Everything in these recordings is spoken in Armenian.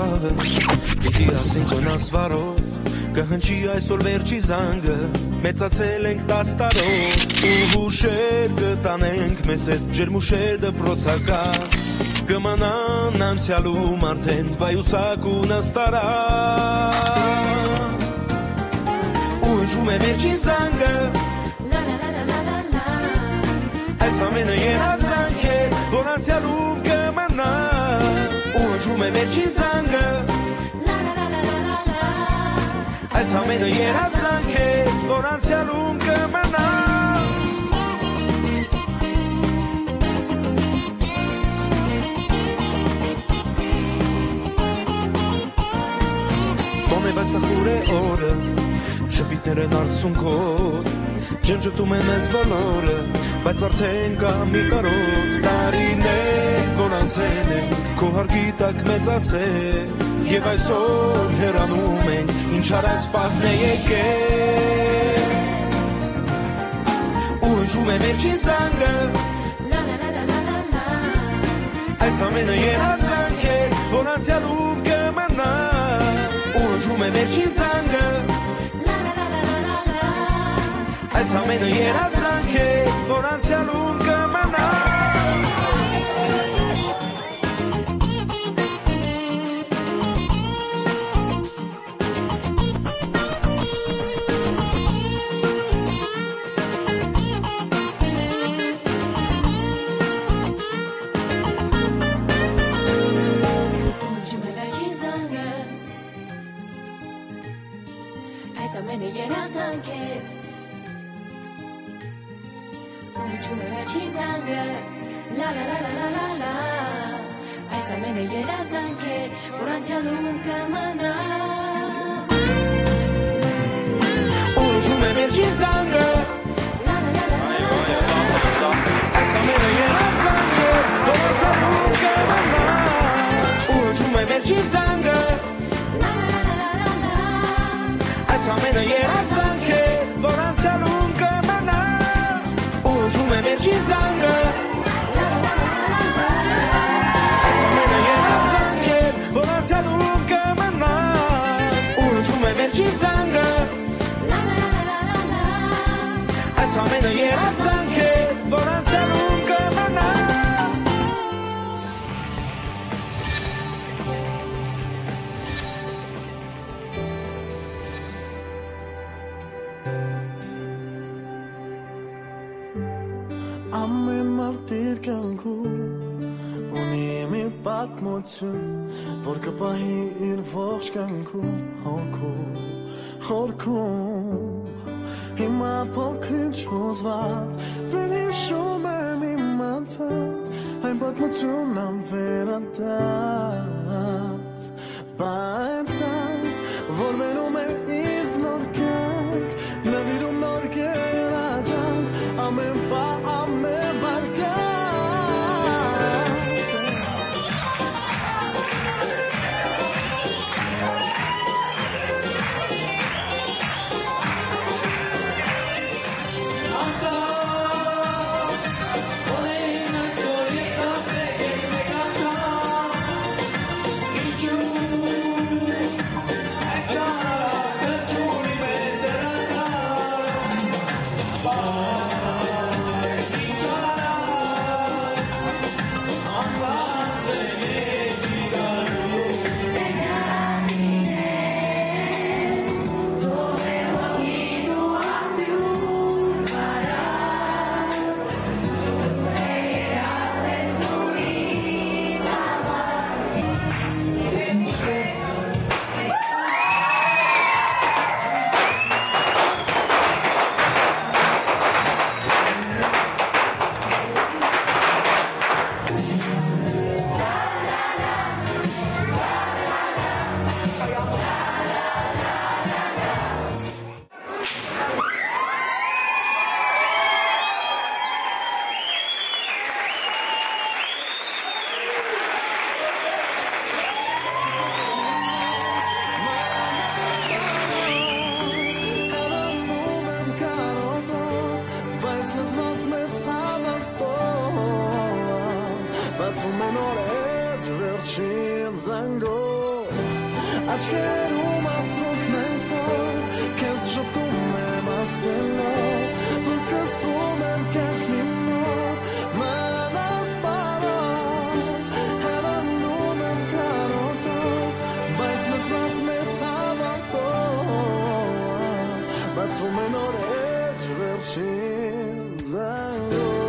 խաղը Պիտի ասենք հնաս վարով Կհնչի այսօր վերջի զանգը Մեծացել ենք 10 տարով Ու հուշեր կտանենք մեզ հետ Ջերմուշե դպրոցական Կմանան անցյալում արդեն Վայուսակ ու նստարան Ու հնչում է վերջի զանգը Այս ամենը երազանք է, որ անցյալում կմնա Ու հնչում է վերջի զանգը Այս ամենը երազանք է, որ անցյալում կմնա Մոն է բայց տխուր է օրը, շպիտներ են արցունքով Չեն շպտում են ես բոլորը, բայց արդեն կա մի կարոտ Տարիներ, որ անցել են, քո հարգի տակ մեծացել Եվ այսօր հեռանում են, ինչ արած պահն է եկել Ու հնչում է վերջի զանգը Այս ամենը երազանք է, որ անցյալում կմնա Ու հնչում է վերջի զանգը Այս ամենը երազանք է, որ անցյալում կմնա Այս ամենը երազանք է Ունչում է վերջի զանգը La la la la la la la Այս ամենը երազանք է Որ անցյալում կմնա Ունչում է վերջի զանգը La la la la la la Այս ամենը երազանք է Որ անցյալում կմնա Ունչում է վերջի զանգը La la la la la la Այս ամենը երազանք է Որ անցյալում կմնա Ունչում է վերջի զանգը Այս ամենը երազանք է Որ անցյալում կմնա Ունչում է վերջի զանգը Այս ամենը երազանք է Որ անցյալում կմնա Ամեն մարդ իր կյանքում ունի մի պատմություն, որ կպահի իր ողջ կյանքում հոգում, խորքում Հիմա փոքրինչ հոզված, վերհիշում եմ իմ անցած Այն պատմությունն անվերադարձ Բայց այն, որ մնում է ինձ նոր կյանք Նվիրում նոր երազանք Ամեն պա, ամեն վարկան աչքերում արձոքն այսօր քեզ ժպտում եմ ասելով որ սկսում եմ կյանքն իմ նոր մնաս բարով հեռանում եմ կարոտով բայց լծված մեծ հավատով բացվում են օրեր վերջին զանգով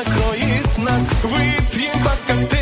накроет нас, выпьем по коктейлю.